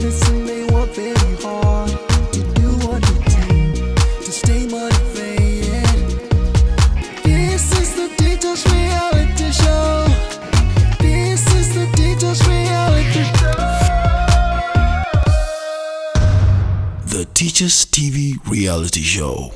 Listen, they work very hard to do what they do to stay motivated. This is the Teachers Reality Show. This is the Teachers Reality Show. The Teachers TV Reality Show.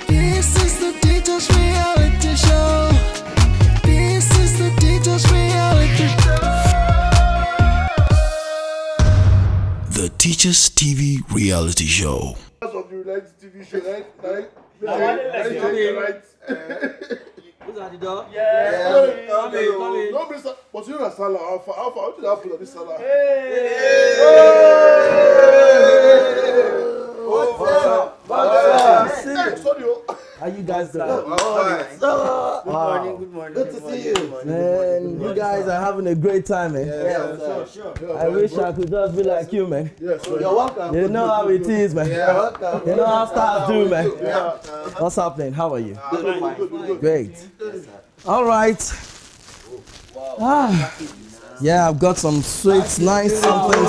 This is the Teachers Reality Show. This is the Teachers Reality Show. The Teachers TV Reality Show. Of you like TV show, right? Who's at the door? Yeah. Come in. Don't be so. But you are Salah. How far? What did I put on this Salah? How you guys doing? Good morning. Good to see you. Man, you guys are having a great time, man. Yeah, sure. I wish I could just be like you, man. Yes, You're welcome. You know how it is, man. You're welcome. You know how stars do, man. Yeah. What's happening? How are you? Good. Great. All right. Yeah, I've got some sweet, nice something.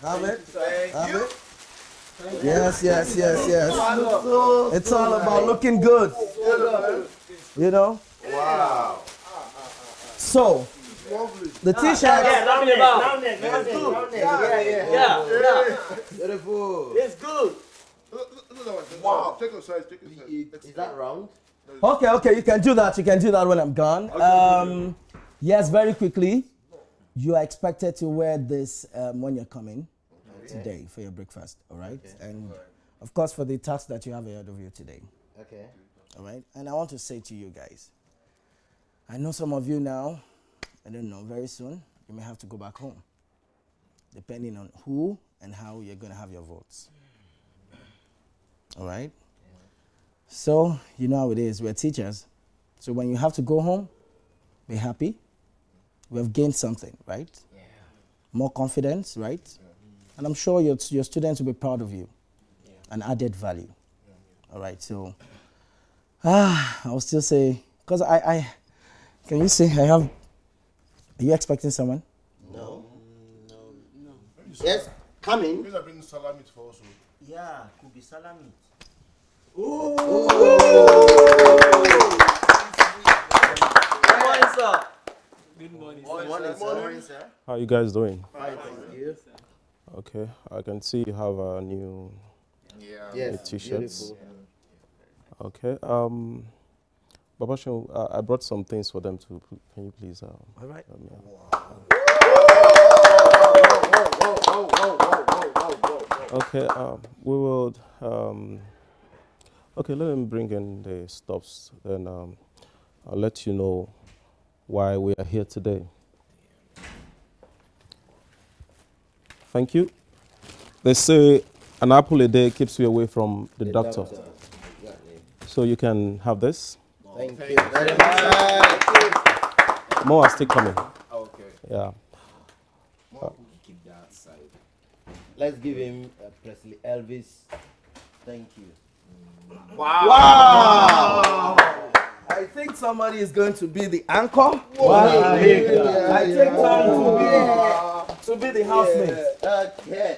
Have it. Yes. It's all about looking good. You know? Wow. So, the t-shirt. Round it. Beautiful. It's good. Wow. Check your size. Is that round? Okay, you can do that. You can do that when I'm gone. Yes, very quickly. You are expected to wear this when you're coming today for your breakfast, all right? Okay. And of course for the task that you have ahead of you today. Okay. All right? And I want to say to you guys, I know some of you now, I don't know, very soon, you may have to go back home, depending on who and how you're going to have your votes. All right? Yeah. So, you know how it is. We're teachers. So when you have to go home, be happy. We have gained something, right? Yeah. More confidence, right? Yeah. And I'm sure your students will be proud of you. Yeah. And added value. Yeah. All right, so I'll still say, because can you say are you expecting someone? No. Yes, coming. These have been salami for also. Yeah, could be salami. Ooh. Good morning. Good morning, sir. How are you guys doing? Fine, thank you. Okay, I can see you have a new Yes, t-shirts. beautiful. Okay. Babashin, I brought some things for them to. Can you please? All right. Help me out? Okay, we will. Okay, let him bring in the stops. Then I'll let you know why we are here today. Thank you. They say an apple a day keeps you away from the doctor. Exactly. So you can have this. Thank you very much. More are still coming. Okay. Yeah. Keep that side. Let's give him Presley Elvis. Thank you. Wow! I think somebody is going to be the anchor. Wow. I take time to be the housemate. Okay.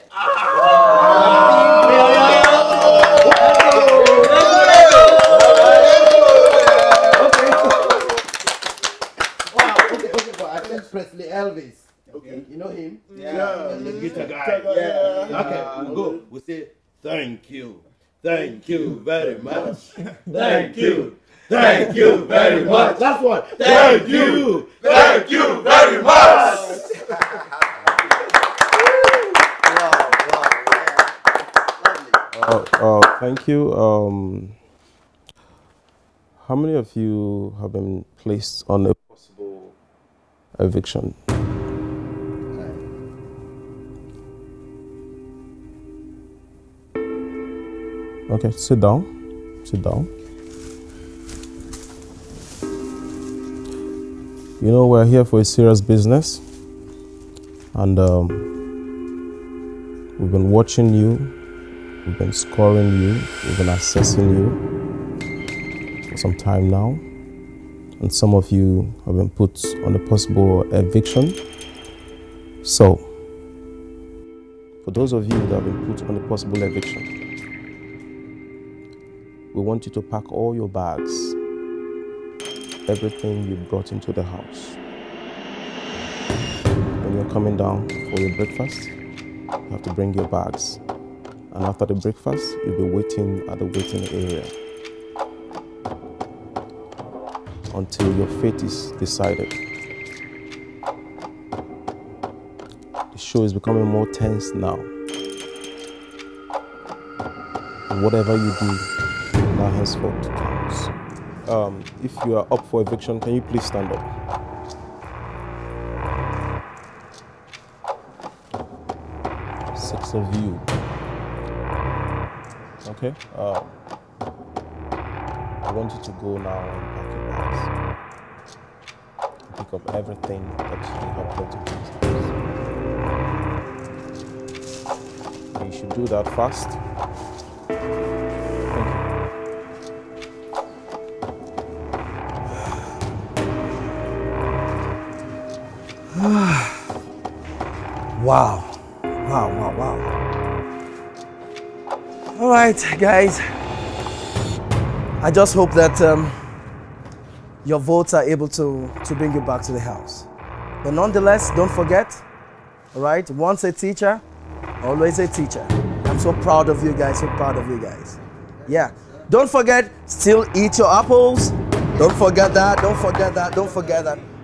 Wow. Okay. But I think Presley Elvis. Okay. You know him? Yeah. The guitar guy. Yeah. Okay. We'll go. We'll say thank you. Thank you very much. Thank you. Thank you very much. That's what. Thank you. Thank you very much. Thank you. How many of you have been placed on a possible eviction? Okay, sit down. Sit down. You know, we're here for a serious business, and we've been watching you, we've been scoring you, we've been assessing you for some time now, and some of you have been put on a possible eviction. So, for those of you that have been put on a possible eviction, we want you to pack all your bags, everything you brought into the house. When you're coming down for your breakfast, you have to bring your bags. And after the breakfast, you'll be waiting at the waiting area until your fate is decided. The show is becoming more tense now. And whatever you do, now henceforth counts. If you are up for eviction, can you please stand up? Six of you. Okay. I want you to go now and pack your bags. Pick up everything that you have brought into this house. You should do that fast. Wow. All right, guys. I just hope that your votes are able to bring you back to the house. But nonetheless, don't forget, all right, once a teacher, always a teacher. I'm so proud of you guys, Yeah. Don't forget, still eat your apples. Don't forget that.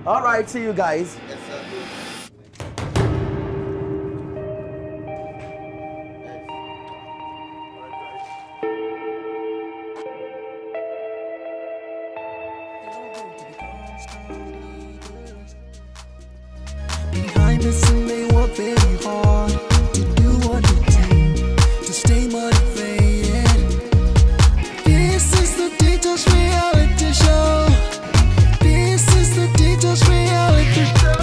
All right, see you guys. Behind the scene, they work very hard to do what they do, to stay motivated. This is the Teachers Reality Show. This is the Teachers Reality Show.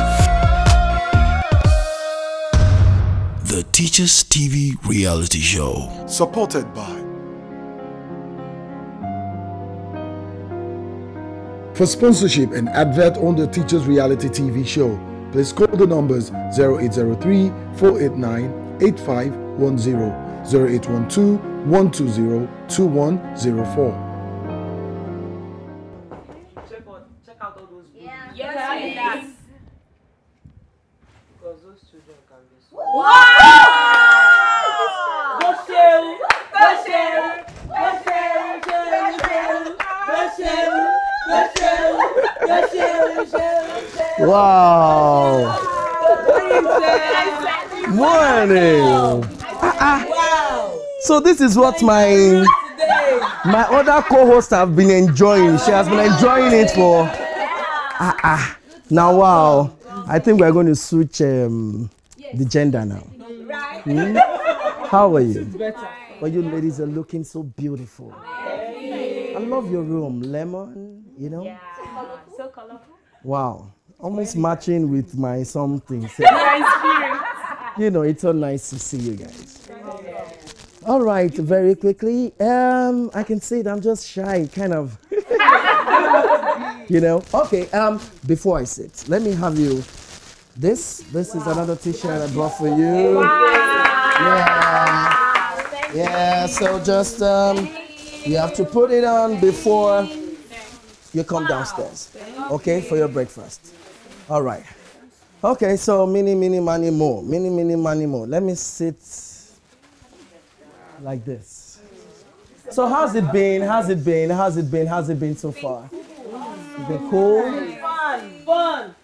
The Teachers TV Reality Show. Supported by. For sponsorship and advert on the Teachers Reality TV show, please call the numbers 0803 489 8510, 0812 120 2104. Check out all those videos. Yes. Because those children can be so. Wow. Morning. So this is what my other co-hosts have been enjoying. She has been enjoying it for now. Wow, I think we're going to switch the gender now. How are you? Well, you ladies are looking so beautiful. I love your room, lemon. You know. Yeah. So colorful. Wow, almost matching with my something. So, you know, it's so nice to see you guys. All right, very quickly. I can see that I'm just shy, kind of. You know. Okay. Before I sit, let me have you. This is another T-shirt I brought for you. Yeah. Yeah. So just you have to put it on before you come downstairs. Okay, for your breakfast. All right. Okay. So mini money more. Mini money more. Let me sit like this. So how's it been? How's it been so far? It's been cool. Fun.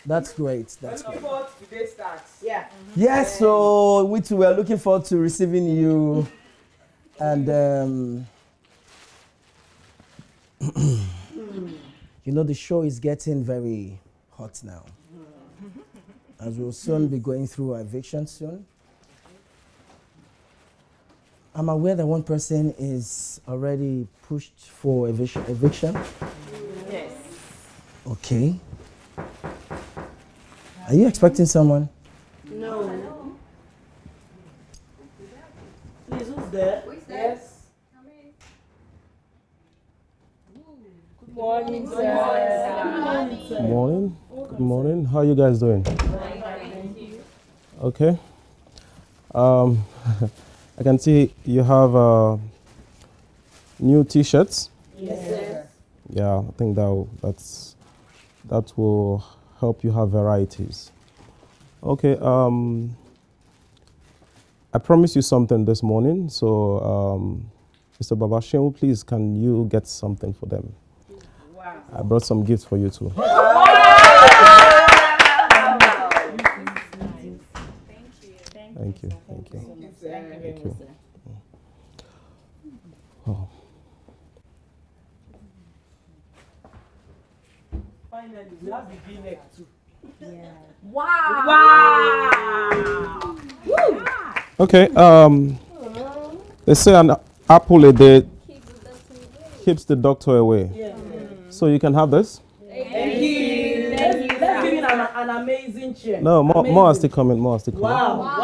That's great. That's great. Before today starts. Yeah. Yes, so we too are looking forward to receiving you. And you know, the show is getting very hot now. As we'll soon be going through eviction soon. I'm aware that one person is already pushed for eviction. Yes. Okay. Are you expecting someone? No. Please, who's there? Yes. Good morning, sir. Good morning. Good morning. How are you guys doing? Okay. I can see you have new T-shirts. Yes, sir. Yeah, I think that will help you have varieties. Okay. I promised you something this morning, so Mr. Babashin, please, can you get something for them? Wow. I brought some gifts for you too. Thank you. Oh. Finally, we have the V-neck too. Yeah. Wow. Okay. They say an apple a day keeps the doctor away. Yeah. So you can have this. Thank you. Let's give it an amazing chair. No, more has to come in. More has to come in. Wow.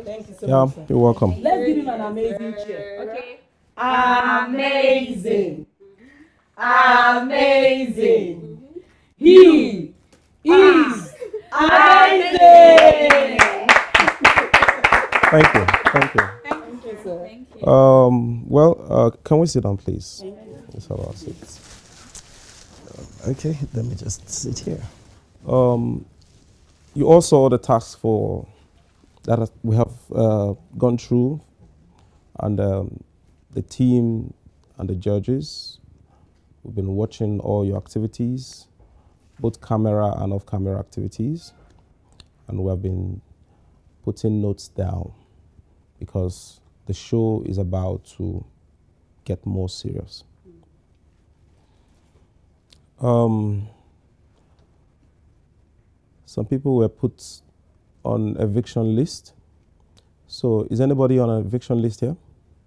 Thank you so much. Yeah, you're welcome. Let's give him an amazing chair. Okay. Amazing. He is amazing. Thank you. Thank you, sir. Thank you. Well, can we sit down, please? Let's have our seats. Okay, let me just sit here. You all saw the task for that we have gone through, and the team and the judges. We've been watching all your activities, both camera and off-camera activities, and we have been putting notes down because the show is about to get more serious. Some people were put on eviction list. So is anybody on an eviction list here?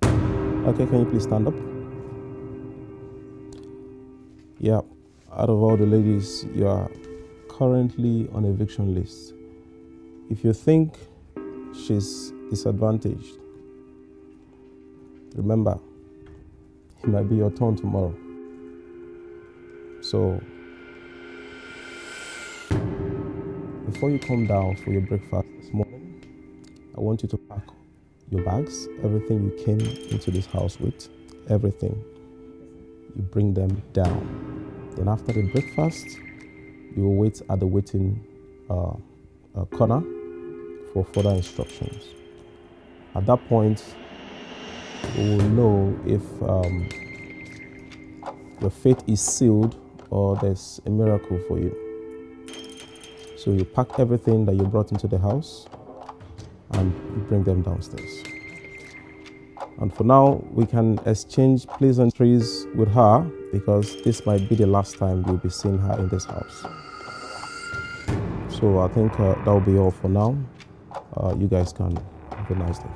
Okay, can you please stand up? Yeah, out of all the ladies, you are currently on eviction list. If you think she's disadvantaged, remember, it might be your turn tomorrow. So, before you come down for your breakfast this morning, I want you to pack your bags, everything you came into this house with, everything. You bring them down. Then after the breakfast, you will wait at the waiting corner for further instructions. At that point, we will know if your fate is sealed or there's a miracle for you. So you pack everything that you brought into the house and you bring them downstairs. And for now, we can exchange pleasantries with her because this might be the last time you'll be seeing her in this house. So I think that will be all for now. You guys can have a nice day.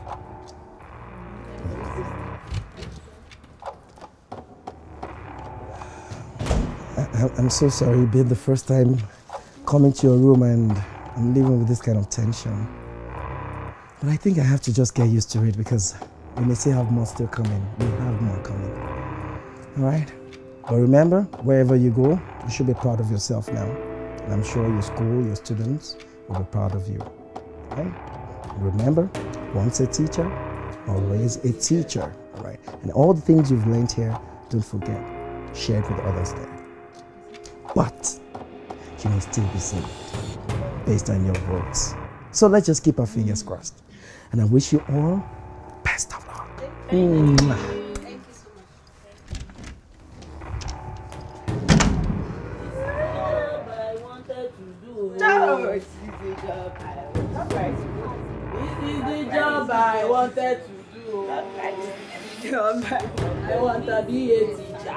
I'm so sorry, babe. The first time coming to your room and I'm leaving with this kind of tension. But I think I have to just get used to it because we may still have more still coming. We have more coming. All right? But remember, wherever you go, you should be proud of yourself now. And I'm sure your school, your students will be proud of you. All right? Remember, once a teacher, always a teacher. All right? And all the things you've learned here, don't forget, share it with others there. But you may still be saved based on your votes. So let's just keep our fingers crossed. And I wish you all best of luck. Thank you so much. This is the job I wanted to do. I want to be a teacher.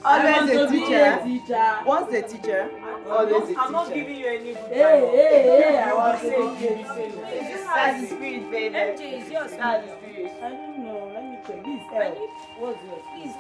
Always a teacher. Once a teacher, always a teacher. I'm not giving you any. Hey, I want to be a That's the spirit, baby. MJ is yours. That's the spirit. I don't know. Let me check. This L. What's yours? Please.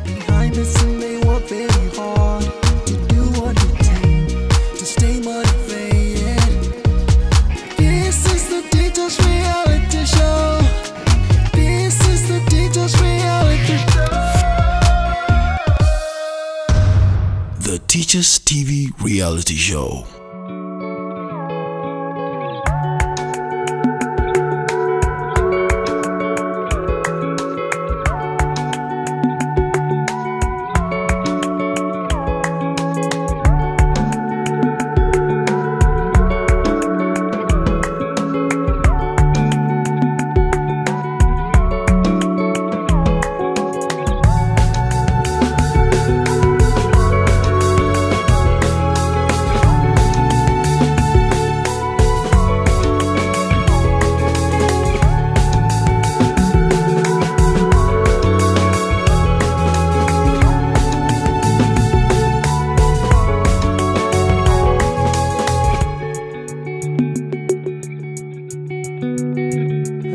Behind the scene, they work very hard to do what they do to stay motivated. This is the Teachers Reality Show. This is the Teachers Reality Show. The Teachers TV Reality Show.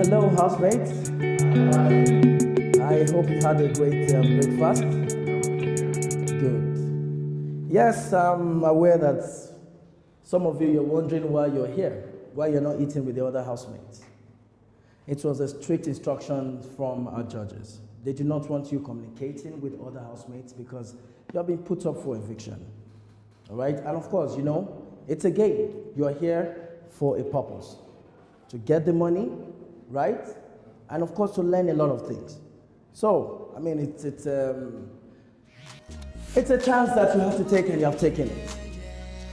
Hello, housemates. I hope you had a great breakfast. Good. Yes, I'm aware that some of you, you're wondering why you're here, why you're not eating with the other housemates. It was a strict instruction from our judges. They do not want you communicating with other housemates because you're being put up for eviction. All right? And of course, you know, it's a game. You're here for a purpose. To get the money, right? And of course, to learn a lot of things. So, I mean, it's a chance that you have to take and you have taken it.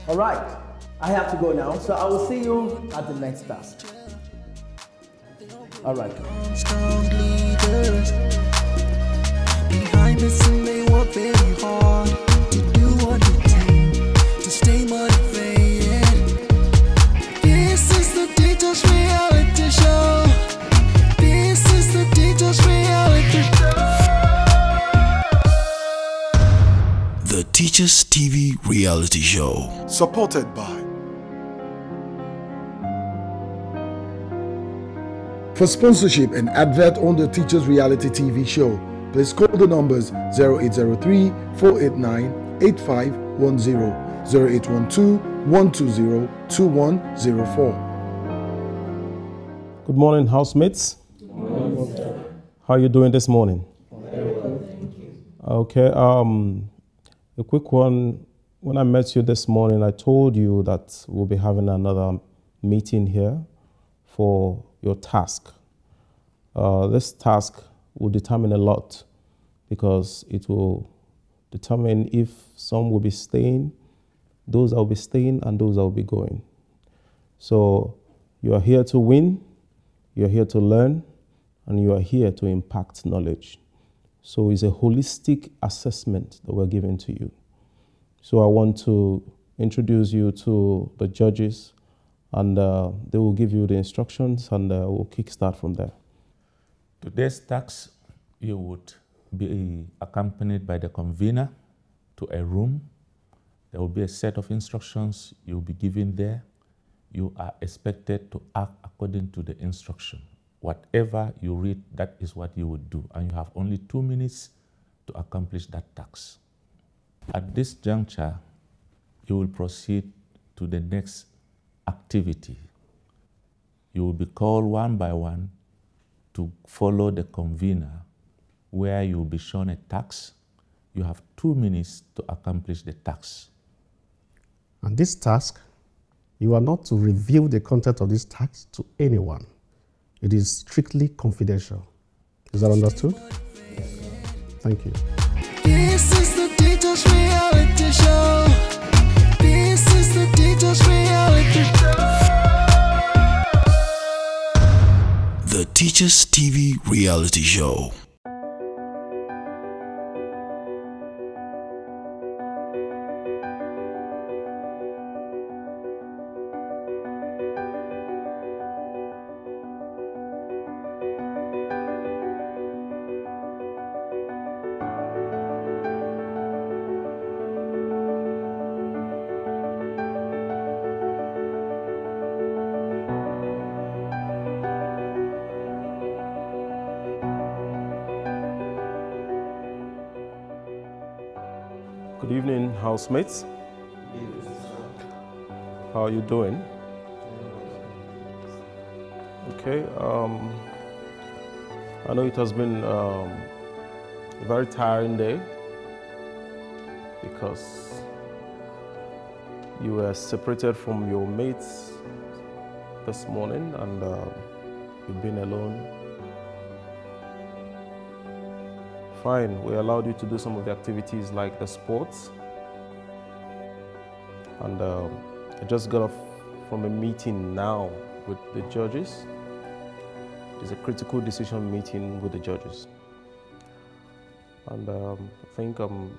All right, I have to go now. So I will see you at the next task. All right. Strong leaders. Behind the scene, they work very hard to do what they do to stay motivated. This is the Teachers Reality Show. Teachers TV reality show. Supported by. For sponsorship and advert on the Teachers Reality TV show, please call the numbers 0803 489 8510, 0812 120 2104. Good morning, housemates. Good morning, sir. How are you doing this morning? Very well, thank you. Okay, a quick one. When I met you this morning, I told you that we'll be having another meeting here for your task. This task will determine a lot because it will determine if some will be staying, those that will be staying, and those that will be going. So you are here to win, you're here to learn, and you are here to impact knowledge. So it's a holistic assessment that we're giving to you. So I want to introduce you to the judges, and they will give you the instructions, and we'll kickstart from there. Today's task, you would be accompanied by the convener to a room. There will be a set of instructions you'll be given there. You are expected to act according to the instruction. Whatever you read, that is what you would do, and you have only 2 minutes to accomplish that task. At this juncture, you will proceed to the next activity. You will be called one by one to follow the convener, where you will be shown a task. You have 2 minutes to accomplish the task. And this task, you are not to reveal the content of this task to anyone. It is strictly confidential. Is that understood? Thank you. This is the Teachers Reality Show. This is the Teachers Reality Show. The Teachers TV reality show. Good evening, housemates. How are you doing? Okay. I know it has been a very tiring day because you were separated from your mates this morning, and you've been alone. Fine, we allowed you to do some of the activities like the sports. And I just got off from a meeting now with the judges. It's a critical decision meeting with the judges. And I think I'm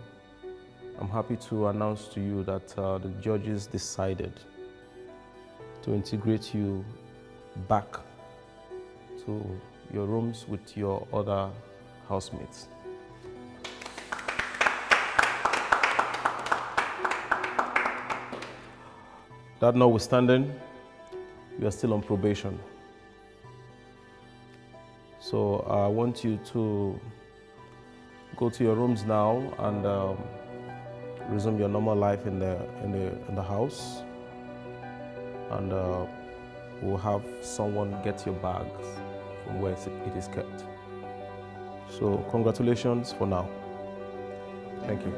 happy to announce to you that the judges decided to integrate you back to your rooms with your other housemates. That notwithstanding, you are still on probation. So I want you to go to your rooms now and resume your normal life in the house. And we'll have someone get your bags from where it is kept. So congratulations for now. Thank you.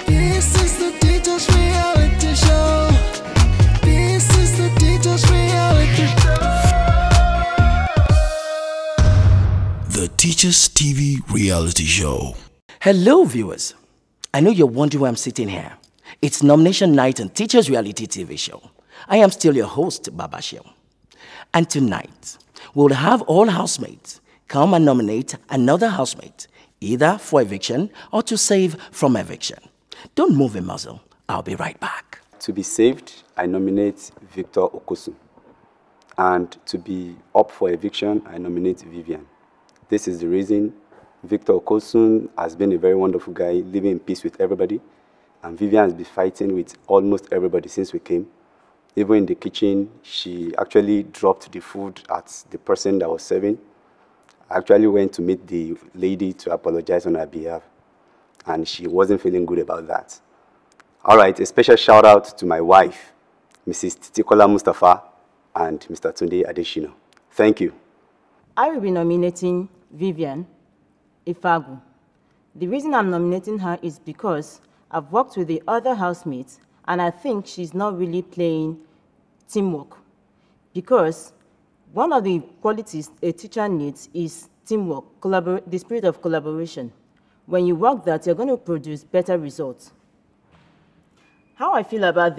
This is the Teachers Reality Show. This is the Teachers Reality Show. The Teachers TV reality show. Hello, viewers. I know you're wondering why I'm sitting here. It's nomination night on Teachers Reality TV show. I am still your host, Babashir. And tonight, we'll have all housemates come and nominate another housemate, either for eviction or to save from eviction. Don't move a muzzle. I'll be right back. To be saved, I nominate Victor Okosun. And to be up for eviction, I nominate Vivian. This is the reason. Victor Okosun has been a very wonderful guy, living in peace with everybody. And Vivian has been fighting with almost everybody since we came. Even in the kitchen, she actually dropped the food at the person that was serving. I actually went to meet the lady to apologize on her behalf. And she wasn't feeling good about that. All right, a special shout out to my wife, Mrs. Titikola Mustafa, and Mr. Tunde Adeshino. Thank you. I will be nominating Vivian Ifagu. The reason I'm nominating her is because I've worked with the other housemates and I think she's not really playing teamwork. Because one of the qualities a teacher needs is teamwork, the spirit of collaboration. When you work that, you're going to produce better results. How I feel about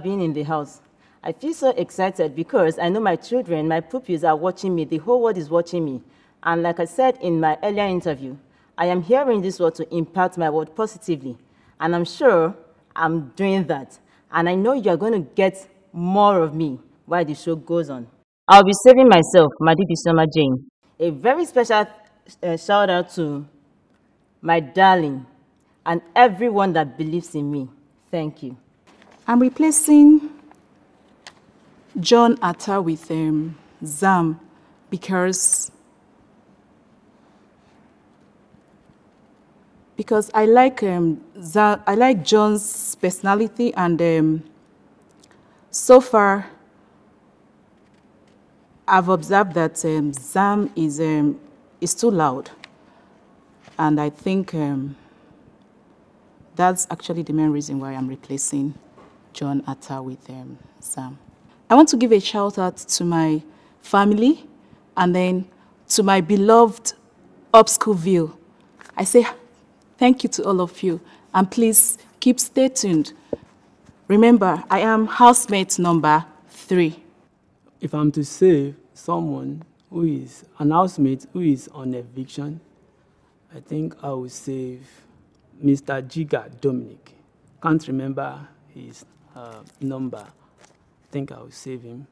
being in the house? I feel so excited because I know my children, my pupils are watching me. The whole world is watching me. And like I said in my earlier interview, I am hearing this word to impact my word positively. And I'm sure I'm doing that. And I know you're going to get more of me while the show goes on. I'll be saving myself, Madidi Summer Jane. A very special shout out to my darling and everyone that believes in me. Thank you. I'm replacing John Atta with Zam because I like I like John's personality, and so far I've observed that Zam is too loud, and I think that's actually the main reason why I'm replacing John Atta with Zam. I want to give a shout out to my family and then to my beloved Upschoolville. I say thank you to all of you, and please stay tuned. Remember, I am housemate number 3. If I'm to save someone who is an housemate who is on eviction, I think I will save Mr. Jiga Dominic. Can't remember his number. I think I will save him.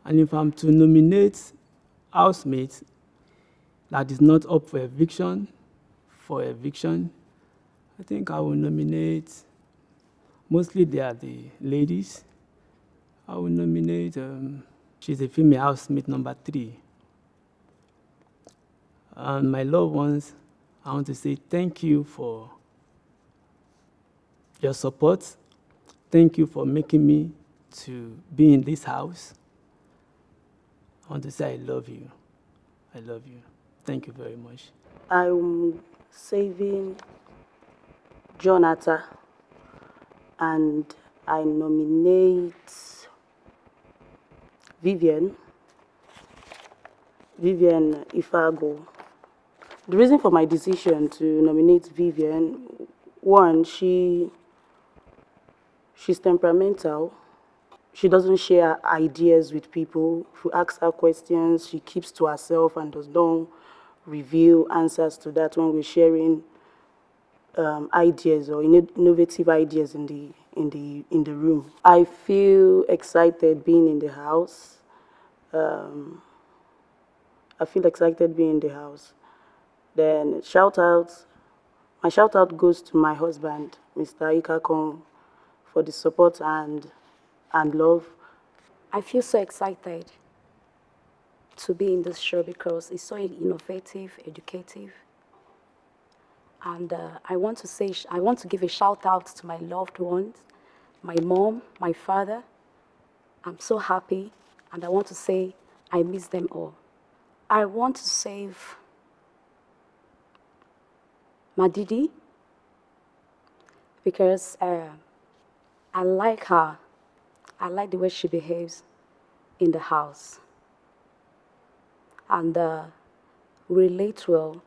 And if I'm to nominate housemates that is not up for eviction, I think I will nominate, mostly they are the ladies. I will nominate, she's a female housemate number 3. And my loved ones, I want to say thank you for your support. Thank you for making me to be in this house. I want to say I love you. I love you. Thank you very much. I'm saving Jonathan, and I nominate Vivian Ifago. The reason for my decision to nominate Vivian, one, she's temperamental. She doesn't share ideas with people. If you ask her questions, she keeps to herself and does not reveal answers to that when we're sharing ideas or innovative ideas in the room. I feel excited being in the house. Then my shout out goes to my husband, Mr. Ikakon, for the support and love. I feel so excited to be in this show because it's so innovative, educative. And I want to give a shout out to my loved ones, my mom, my father. I'm so happy, and I want to say I miss them all. I want to save Madidi because I like her. I like the way she behaves in the house and relate well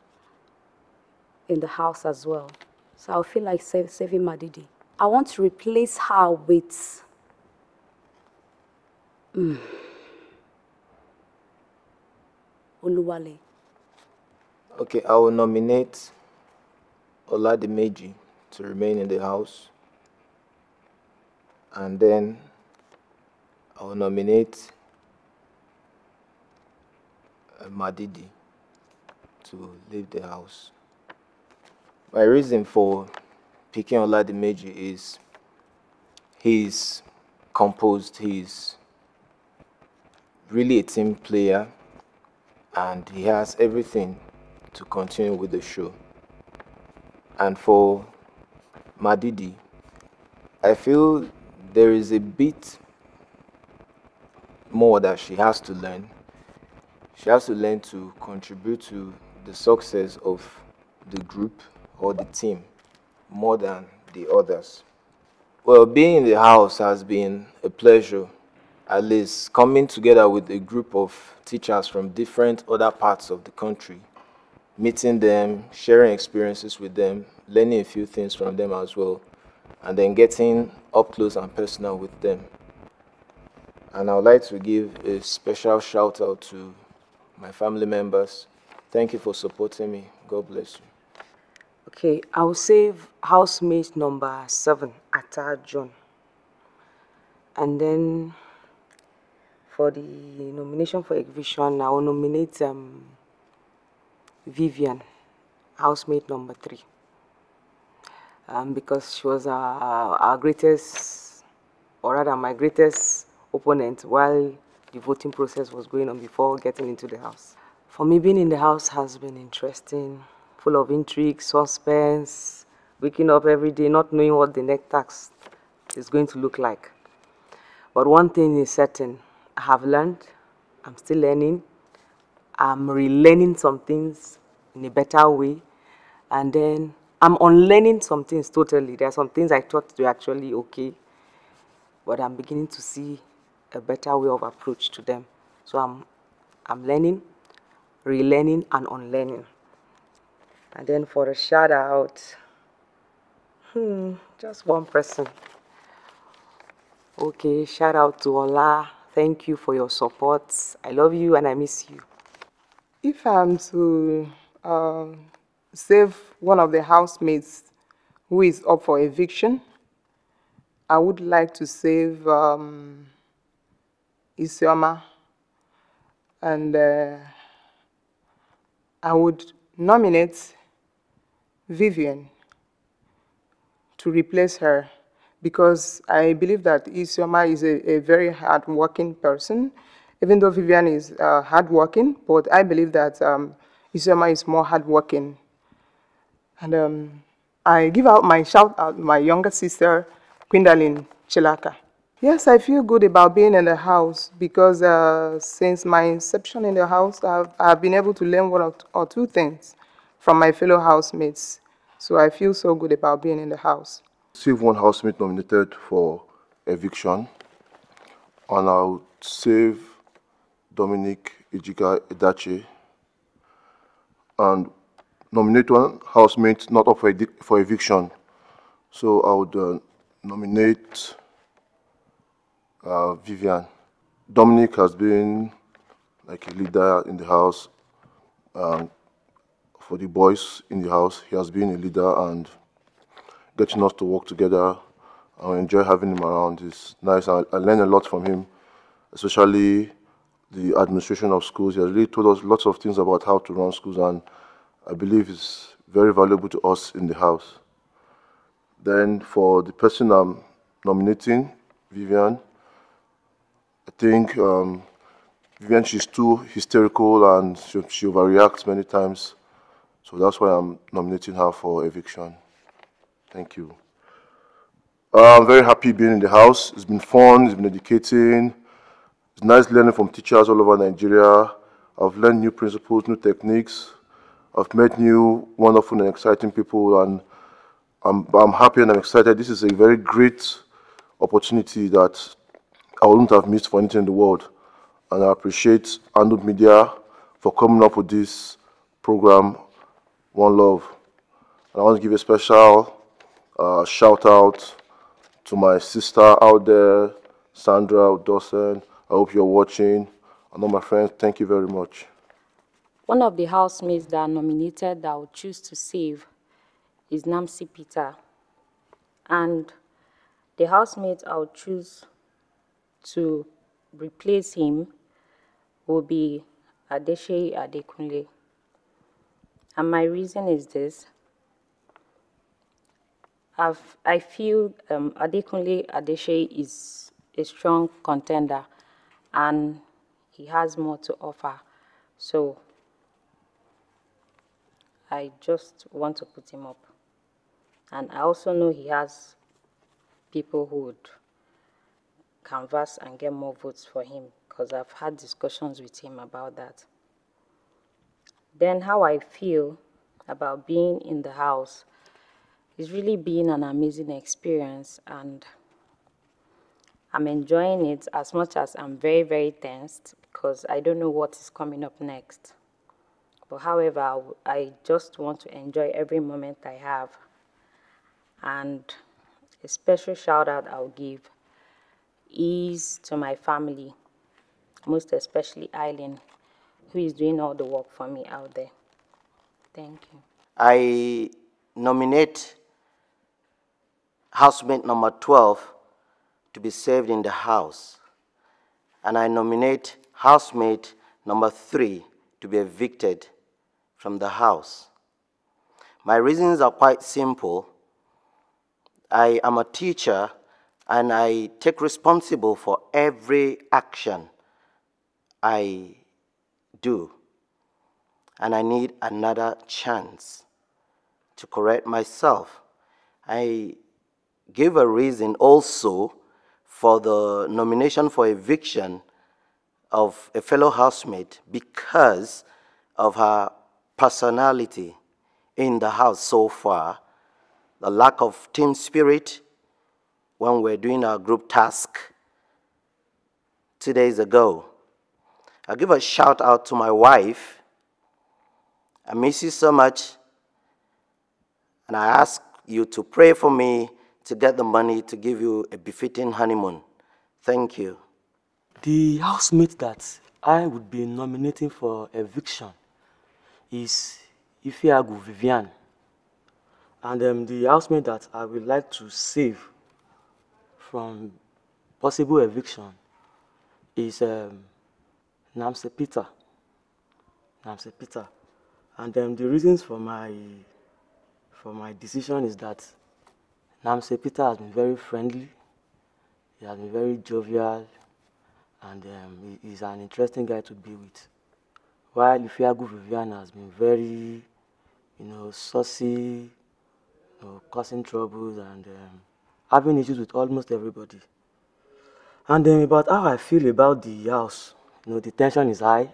in the house as well. So I feel like saving Madidi. I want to replace her with Oluwale. Okay, I will nominate Oladimeji to remain in the house. And then I will nominate Madidi to leave the house. My reason for picking Oladimeji is he's composed, he's really a team player, and he has everything to continue with the show. And for Madidi, I feel there is a bit more that she has to learn. She has to learn to contribute to the success of the group or the team more than the others. Well, being in the house has been a pleasure, at least coming together with a group of teachers from different other parts of the country, meeting them, sharing experiences with them, learning a few things from them as well, and then getting up close and personal with them. And I would like to give a special shout out to my family members. Thank you for supporting me. God bless you. Okay, I'll save housemate number 7, Atta John. And then for the nomination for eviction, I will nominate Vivian, housemate number 3. Because she was our greatest, or rather my greatest opponent while the voting process was going on before getting into the house. For me, being in the house has been interesting, full of intrigue, suspense, waking up every day not knowing what the next task is going to look like. But one thing is certain, I have learned, I'm still learning, I'm relearning some things in a better way, and then I'm unlearning some things totally. There are some things I thought were actually okay, but I'm beginning to see a better way of approach to them. So I'm learning, relearning, and unlearning. And then for a shout out, just one person. Okay, shout out to Ola. Thank you for your support. I love you and I miss you. If I'm to save one of the housemates who is up for eviction, I would like to save Isioma, and I would nominate Vivian to replace her, because I believe that Isioma is a very hard-working person. Even though Vivian is hard-working, but I believe that Isioma is more hard-working. And I give out my shout-out to my younger sister, Quindalin Chilaka. Yes, I feel good about being in the house because since my inception in the house, I've been able to learn one or two things from my fellow housemates. So I feel so good about being in the house. Save one housemate nominated for eviction, and I'll save Dominic Ejika Edache, and nominate one housemate not up for eviction. So I would nominate Vivian. Dominic has been like a leader in the house. For the boys in the house, he has been a leader, and getting us to work together. I enjoy having him around. It's nice. I learn a lot from him, especially the administration of schools. He has really told us lots of things about how to run schools, and I believe it's very valuable to us in the house. Then for the person I'm nominating, Vivian, I think Vivian, she's too hysterical and she overreacts many times. So that's why I'm nominating her for eviction. Thank you. I'm very happy being in the house. It's been fun, it's been educating. It's nice learning from teachers all over Nigeria. I've learned new principles, new techniques. I've met new wonderful and exciting people, and I'm happy and I'm excited. This is a very great opportunity that I wouldn't have missed for anything in the world. And I appreciate Andrew Media for coming up with this program, One Love. And I want to give a special shout out to my sister out there, Sandra Dawson. I hope you're watching. And all my friends, thank you very much. One of the housemates that are nominated that I would choose to save is Namsi Peter. And the housemate I would choose to replace him will be Adeshe Adekunle. And my reason is this. I feel Adekunle Adeshe is a strong contender and he has more to offer. So I just want to put him up. And I also know he has people who would canvass and get more votes for him because I've had discussions with him about that. Then how I feel about being in the house is really been an amazing experience, and I'm enjoying it as much as I'm very, very tensed because I don't know what is coming up next. But however, I just want to enjoy every moment I have. And a special shout out I'll give is to my family, most especially Eileen, who is doing all the work for me out there. Thank you. I nominate housemate number 12 to be saved in the house. And I nominate housemate number 3 to be evicted from the house. My reasons are quite simple. I am a teacher and I take responsible for every action I do. And I need another chance to correct myself. I give a reason also for the nomination for eviction of a fellow housemate because of her personality in the house so far, the lack of team spirit when we're doing our group task 2 days ago. I give a shout out to my wife. I miss you so much, and I ask you to pray for me to get the money to give you a befitting honeymoon. Thank you. The housemate that I would be nominating for eviction is Ifeagu Vivian. And the housemate that I would like to save from possible eviction is Namse Peter. Namse Peter. And the reasons for my decision is that Namse Peter has been very friendly, he has been very jovial, and he's an interesting guy to be with. While Ifeagu Vivian has been very, saucy, causing troubles and having issues with almost everybody. And about how I feel about the house, the tension is high,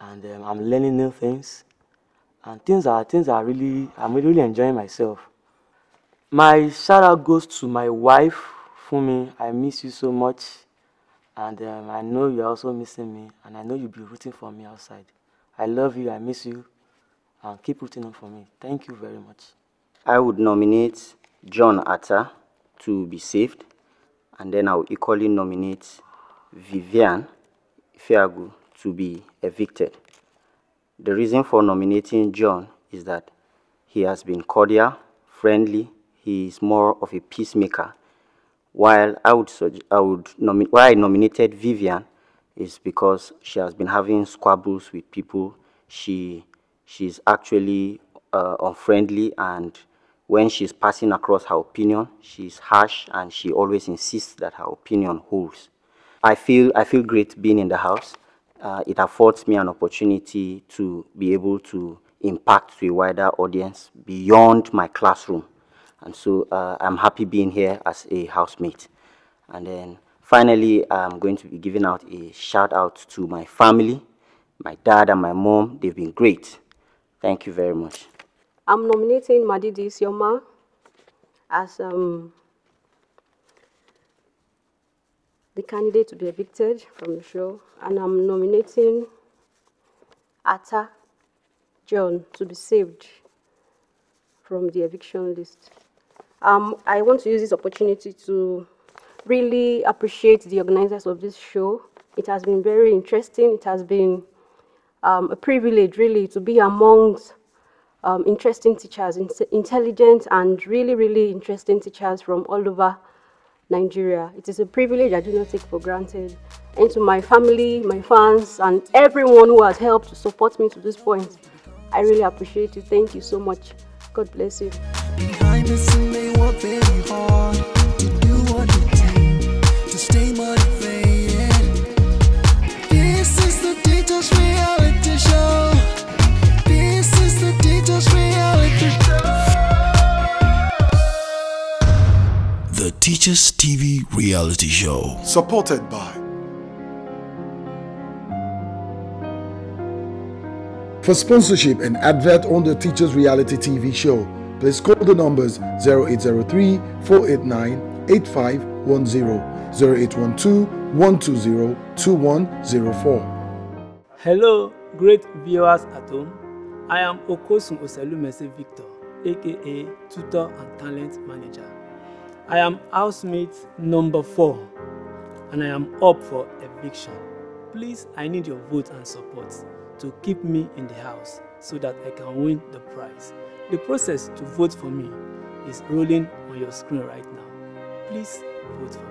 and I'm learning new things, and I'm really enjoying myself. My shout out goes to my wife, Fumi. I miss you so much, and I know you're also missing me, and I know you'll be rooting for me outside. I love you, I miss you, and keep rooting on for me. Thank you very much. I would nominate John Atta to be saved, and then I would equally nominate Vivian Ifeagu to be evicted. The reason for nominating John is that he has been cordial, friendly, he is more of a peacemaker. While I nominated Vivian is because she has been having squabbles with people. She's actually unfriendly, and when she's passing across her opinion, she's harsh and she always insists that her opinion holds. I feel great being in the house. It affords me an opportunity to be able to impact to a wider audience beyond my classroom. And so I'm happy being here as a housemate. And then finally, I'm going to be giving out a shout out to my family, my dad and my mom. They've been great. Thank you very much. I'm nominating Madidi Isioma as the candidate to be evicted from the show, and I'm nominating Atta John to be saved from the eviction list. I want to use this opportunity to really appreciate the organizers of this show. It has been very interesting. It has been a privilege, really, to be amongst interesting teachers, intelligent and really, really interesting teachers from all over Nigeria. It is a privilege I do not take for granted. And to my family, my fans, and everyone who has helped to support me to this point, I really appreciate you. Thank you so much. God bless you. Behind the scene, they work very hard to do what you do, to stay motivated. This is the Teachers Reality Show. This is the Teachers Reality Show. The Teachers TV Reality Show. Supported by. For sponsorship and advert on the Teachers Reality TV show, please call the numbers 0803 489 8510, 0812 120 2104. Hello, great viewers at home. I am Okosun Oselumese Victor, aka Tutor and Talent Manager. I am housemate number 4, and I am up for eviction. Please, I need your vote and support to keep me in the house so that I can win the prize. The process to vote for me is rolling on your screen right now. Please vote for me.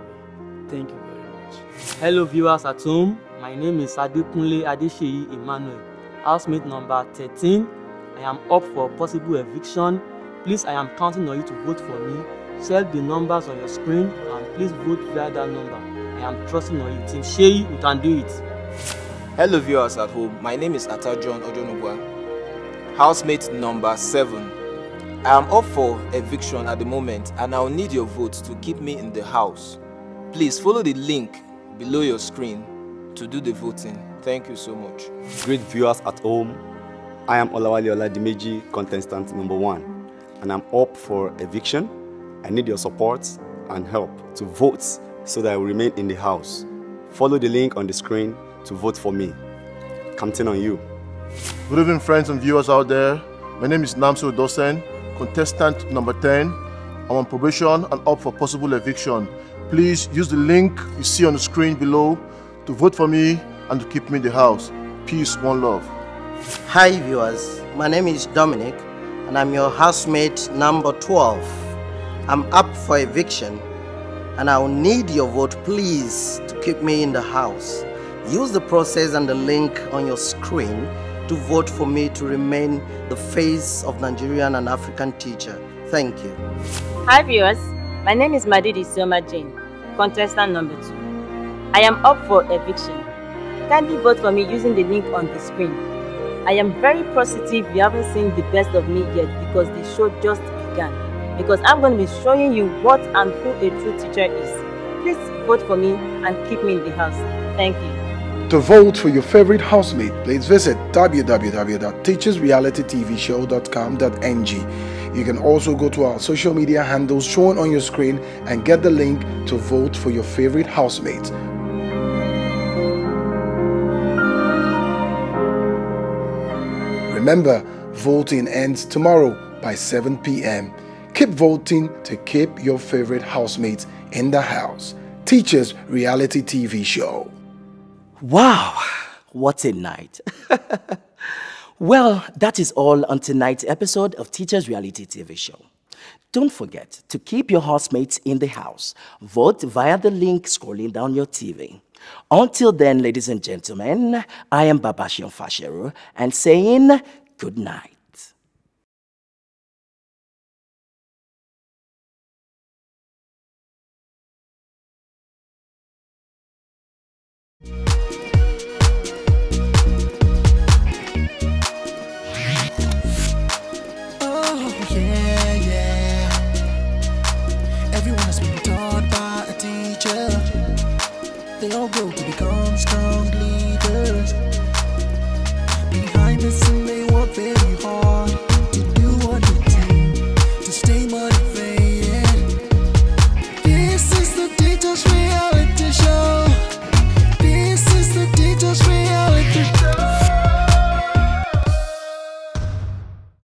Thank you very much. Hello viewers at home, my name is Adekunle Adesheyi Emmanuel, housemate number 13. I am up for possible eviction. Please, I am counting on you to vote for me. Select the numbers on your screen and please vote via that number. I am trusting on you. Team Sheyi, you can do it. Hello viewers at home, my name is Atta John Ojonogwa, housemate number 7. I am up for eviction at the moment and I'll need your votes to keep me in the house. Please follow the link below your screen to do the voting. Thank you so much. Great viewers at home, I am Olawale Oladimeji, contestant number 1, and I'm up for eviction. I need your support and help to vote so that I will remain in the house. Follow the link on the screen to vote for me. Counting on you. Good evening, friends and viewers out there. My name is Namso Dosen, contestant number 10. I'm on probation and up for possible eviction. Please use the link you see on the screen below to vote for me and to keep me in the house. Peace, one love. Hi viewers, my name is Dominic and I'm your housemate number 12. I'm up for eviction and I'll need your vote please to keep me in the house. Use the process and the link on your screen to vote for me to remain the face of Nigerian and African teacher. Thank you. Hi viewers, my name is Madidi Sioma Jane, contestant number 2. I am up for eviction. Kindly vote for me using the link on the screen. I am very positive you haven't seen the best of me yet because the show just began. Because I'm going to be showing you what and who a true teacher is. Please vote for me and keep me in the house. Thank you. To vote for your favorite housemate, please visit www.teachersrealitytvshow.com.ng. You can also go to our social media handles shown on your screen and get the link to vote for your favorite housemate. Remember, voting ends tomorrow by 7 p.m. Keep voting to keep your favorite housemates in the house. Teachers Reality TV Show. Wow, what a night. Well, that is all on tonight's episode of Teachers Reality TV Show. Don't forget to keep your housemates in the house. Vote via the link scrolling down your TV. Until then, ladies and gentlemen, I am Babashion Fasheru and saying good night. They all grow to become strong leaders. Behind the scenes